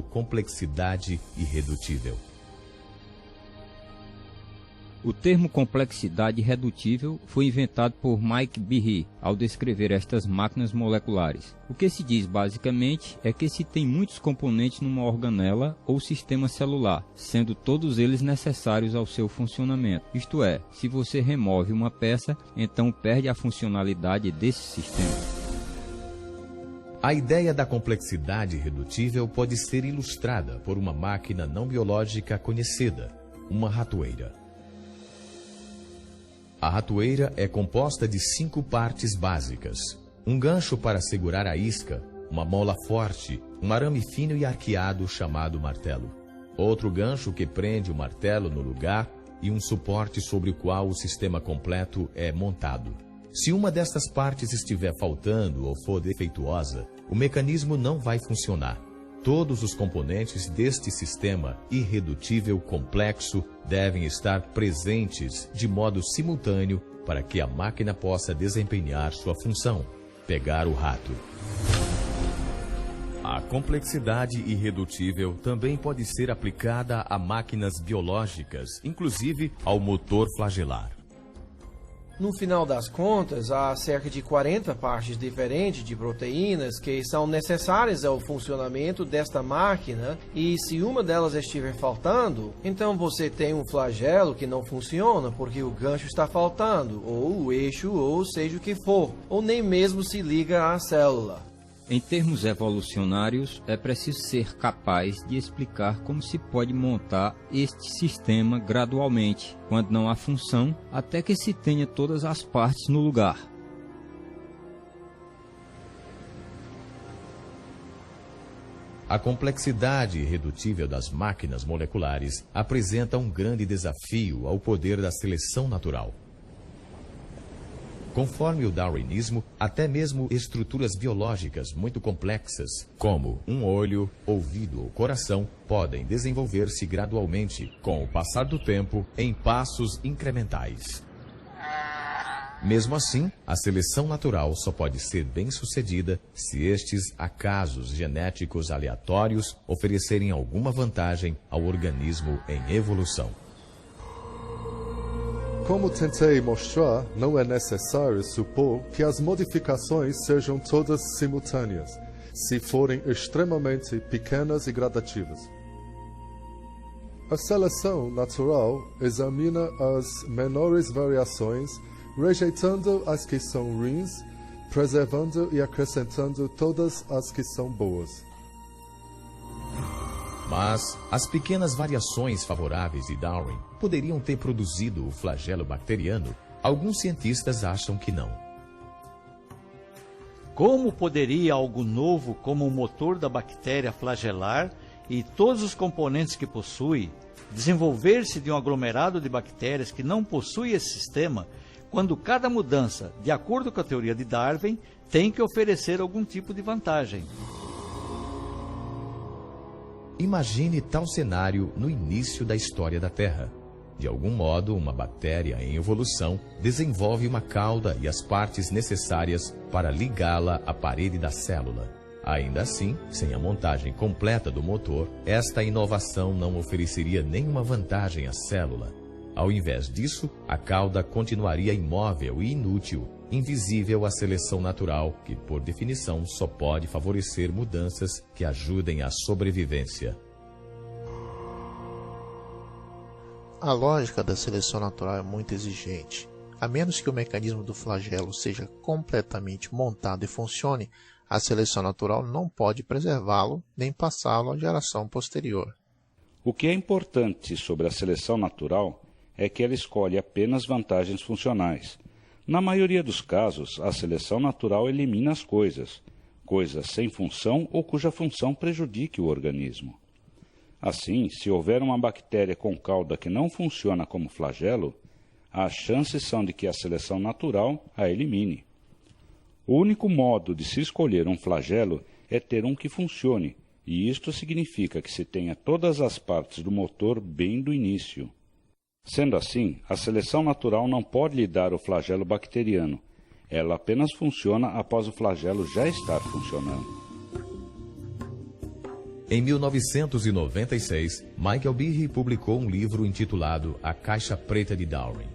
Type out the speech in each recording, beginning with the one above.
Complexidade irredutível. O termo complexidade irredutível foi inventado por Mike Behe ao descrever estas máquinas moleculares. O que se diz basicamente é que se tem muitos componentes numa organela ou sistema celular, sendo todos eles necessários ao seu funcionamento. Isto é, se você remove uma peça, então perde a funcionalidade desse sistema. A ideia da complexidade irredutível pode ser ilustrada por uma máquina não biológica conhecida, uma ratoeira. A ratoeira é composta de 5 partes básicas: um gancho para segurar a isca, uma mola forte, um arame fino e arqueado chamado martelo, outro gancho que prende o martelo no lugar e um suporte sobre o qual o sistema completo é montado. Se uma destas partes estiver faltando ou for defeituosa, o mecanismo não vai funcionar. Todos os componentes deste sistema irredutível complexo devem estar presentes de modo simultâneo para que a máquina possa desempenhar sua função, pegar o rato. A complexidade irredutível também pode ser aplicada a máquinas biológicas, inclusive ao motor flagelar. No final das contas, há cerca de 40 partes diferentes de proteínas que são necessárias ao funcionamento desta máquina, e se uma delas estiver faltando, então você tem um flagelo que não funciona porque o gancho está faltando, ou o eixo, ou seja o que for, ou nem mesmo se liga à célula. Em termos evolucionários, é preciso ser capaz de explicar como se pode montar este sistema gradualmente, quando não há função, até que se tenha todas as partes no lugar. A complexidade irredutível das máquinas moleculares apresenta um grande desafio ao poder da seleção natural. Conforme o darwinismo, até mesmo estruturas biológicas muito complexas, como um olho, ouvido ou coração, podem desenvolver-se gradualmente, com o passar do tempo, em passos incrementais. Mesmo assim, a seleção natural só pode ser bem-sucedida se estes acasos genéticos aleatórios oferecerem alguma vantagem ao organismo em evolução. Como tentei mostrar, não é necessário supor que as modificações sejam todas simultâneas, se forem extremamente pequenas e gradativas. A seleção natural examina as menores variações, rejeitando as que são ruins, preservando e acrescentando todas as que são boas. Mas as pequenas variações favoráveis de Darwin poderiam ter produzido o flagelo bacteriano? Alguns cientistas acham que não. Como poderia algo novo como o motor da bactéria flagelar e todos os componentes que possui desenvolver-se de um aglomerado de bactérias que não possui esse sistema, quando cada mudança, de acordo com a teoria de Darwin, tem que oferecer algum tipo de vantagem? Imagine tal cenário no início da história da Terra. De algum modo, uma bactéria em evolução desenvolve uma cauda e as partes necessárias para ligá-la à parede da célula. Ainda assim, sem a montagem completa do motor, esta inovação não ofereceria nenhuma vantagem à célula. Ao invés disso, a cauda continuaria imóvel e inútil, invisível à seleção natural, que, por definição, só pode favorecer mudanças que ajudem à sobrevivência. A lógica da seleção natural é muito exigente. A menos que o mecanismo do flagelo seja completamente montado e funcione, a seleção natural não pode preservá-lo nem passá-lo à geração posterior. O que é importante sobre a seleção natural é que ela escolhe apenas vantagens funcionais. Na maioria dos casos, a seleção natural elimina as coisas sem função ou cuja função prejudique o organismo. Assim, se houver uma bactéria com cauda que não funciona como flagelo, as chances são de que a seleção natural a elimine. O único modo de se escolher um flagelo é ter um que funcione, e isto significa que se tenha todas as partes do motor bem do início. Sendo assim, a seleção natural não pode lhe dar o flagelo bacteriano. Ela apenas funciona após o flagelo já estar funcionando. Em 1996, Michael Behe publicou um livro intitulado A Caixa Preta de Darwin.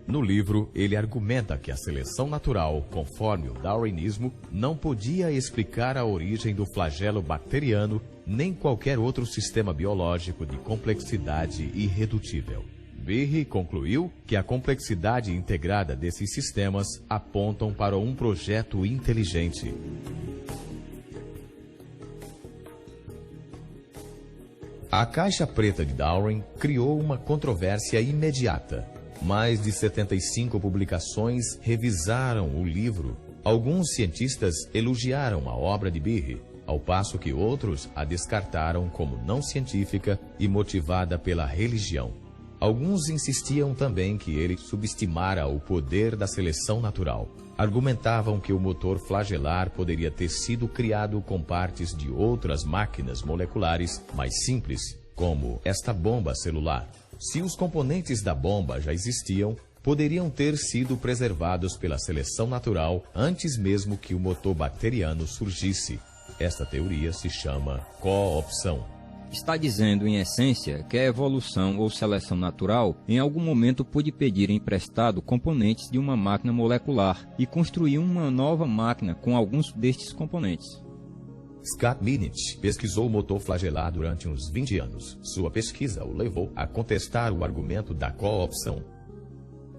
No livro, ele argumenta que a seleção natural, conforme o darwinismo, não podia explicar a origem do flagelo bacteriano nem qualquer outro sistema biológico de complexidade irredutível. Behe concluiu que a complexidade integrada desses sistemas apontam para um projeto inteligente. A Caixa Preta de Darwin criou uma controvérsia imediata. Mais de 75 publicações revisaram o livro. Alguns cientistas elogiaram a obra de Behe, ao passo que outros a descartaram como não científica e motivada pela religião. Alguns insistiam também que ele subestimara o poder da seleção natural. Argumentavam que o motor flagelar poderia ter sido criado com partes de outras máquinas moleculares mais simples, como esta bomba celular. Se os componentes da bomba já existiam, poderiam ter sido preservados pela seleção natural antes mesmo que o motor bacteriano surgisse. Esta teoria se chama coopção. Está dizendo, em essência, que a evolução ou seleção natural em algum momento pôde pedir emprestado componentes de uma máquina molecular e construir uma nova máquina com alguns destes componentes. Scott Minich pesquisou o motor flagelar durante uns 20 anos. Sua pesquisa o levou a contestar o argumento da coopção.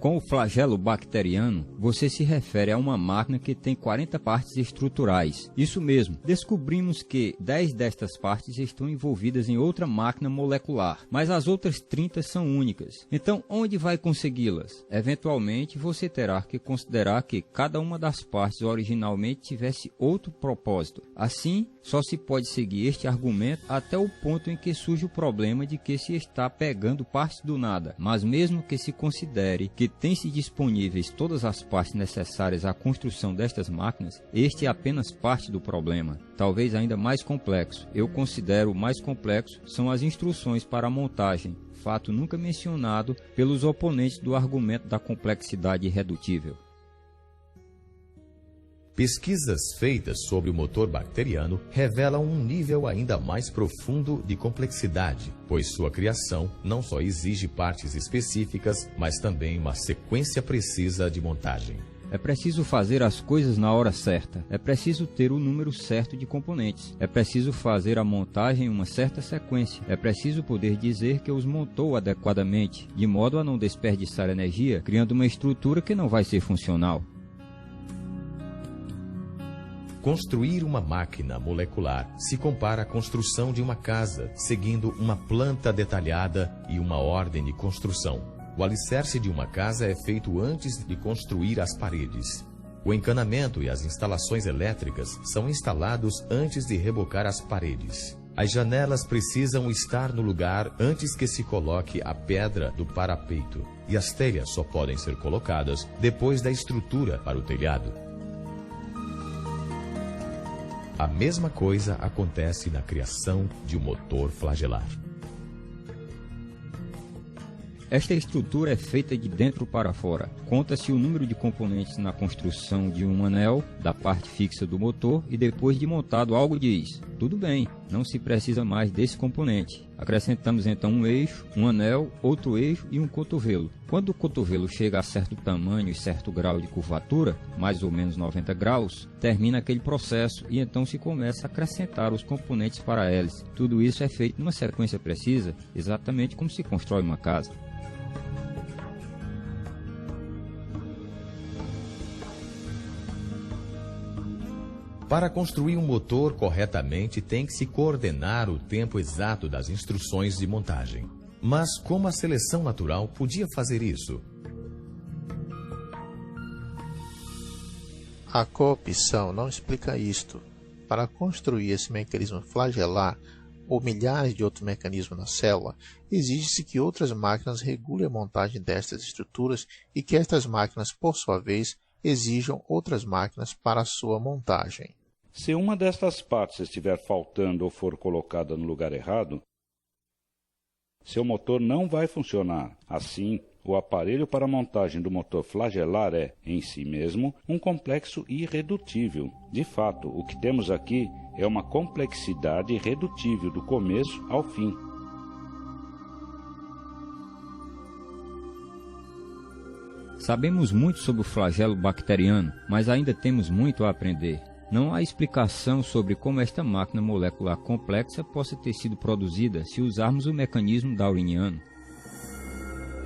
Com o flagelo bacteriano, você se refere a uma máquina que tem 40 partes estruturais. Isso mesmo, descobrimos que 10 destas partes estão envolvidas em outra máquina molecular, mas as outras 30 são únicas. Então, onde vai consegui-las? Eventualmente, você terá que considerar que cada uma das partes originalmente tivesse outro propósito. Assim, só se pode seguir este argumento até o ponto em que surge o problema de que se está pegando partes do nada. Mas mesmo que se considere que tem-se disponíveis todas as partes necessárias à construção destas máquinas, este é apenas parte do problema, talvez ainda mais complexo. Eu considero o mais complexo são as instruções para a montagem, fato nunca mencionado pelos oponentes do argumento da complexidade irredutível. Pesquisas feitas sobre o motor bacteriano revelam um nível ainda mais profundo de complexidade, pois sua criação não só exige partes específicas, mas também uma sequência precisa de montagem. É preciso fazer as coisas na hora certa. É preciso ter o número certo de componentes. É preciso fazer a montagem em uma certa sequência. É preciso poder dizer que os montou adequadamente, de modo a não desperdiçar energia, criando uma estrutura que não vai ser funcional. Construir uma máquina molecular se compara à construção de uma casa, seguindo uma planta detalhada e uma ordem de construção. O alicerce de uma casa é feito antes de construir as paredes. O encanamento e as instalações elétricas são instalados antes de rebocar as paredes. As janelas precisam estar no lugar antes que se coloque a pedra do parapeito, e as telhas só podem ser colocadas depois da estrutura para o telhado. A mesma coisa acontece na criação de um motor flagelar. Esta estrutura é feita de dentro para fora. Conta-se o número de componentes na construção de um anel, da parte fixa do motor, e depois de montado algo diz: tudo bem, não se precisa mais desse componente. Acrescentamos então um eixo, um anel, outro eixo e um cotovelo. Quando o cotovelo chega a certo tamanho e certo grau de curvatura, mais ou menos 90 graus, termina aquele processo e então se começa a acrescentar os componentes para a hélice. Tudo isso é feito numa sequência precisa, exatamente como se constrói uma casa. Para construir um motor corretamente, tem que se coordenar o tempo exato das instruções de montagem. Mas como a seleção natural podia fazer isso? A coopção não explica isto. Para construir esse mecanismo flagelar, ou milhares de outros mecanismos na célula, exige-se que outras máquinas regulem a montagem destas estruturas e que estas máquinas, por sua vez, exijam outras máquinas para a sua montagem. Se uma destas partes estiver faltando ou for colocada no lugar errado, seu motor não vai funcionar. Assim, O aparelho para a montagem do motor flagelar é, em si mesmo, um complexo irredutível. De fato, o que temos aqui é uma complexidade irredutível do começo ao fim. Sabemos muito sobre o flagelo bacteriano, mas ainda temos muito a aprender. Não há explicação sobre como esta máquina molecular complexa possa ter sido produzida se usarmos o mecanismo darwiniano.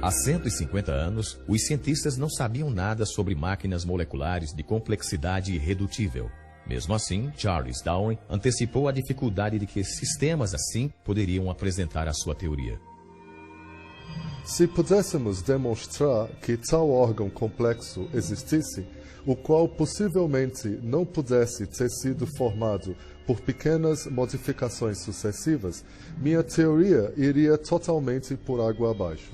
Há 150 anos, os cientistas não sabiam nada sobre máquinas moleculares de complexidade irredutível. Mesmo assim, Charles Darwin antecipou a dificuldade de que sistemas assim poderiam apresentar a sua teoria. Se pudéssemos demonstrar que tal órgão complexo existisse, o qual possivelmente não pudesse ter sido formado por pequenas modificações sucessivas, minha teoria iria totalmente por água abaixo.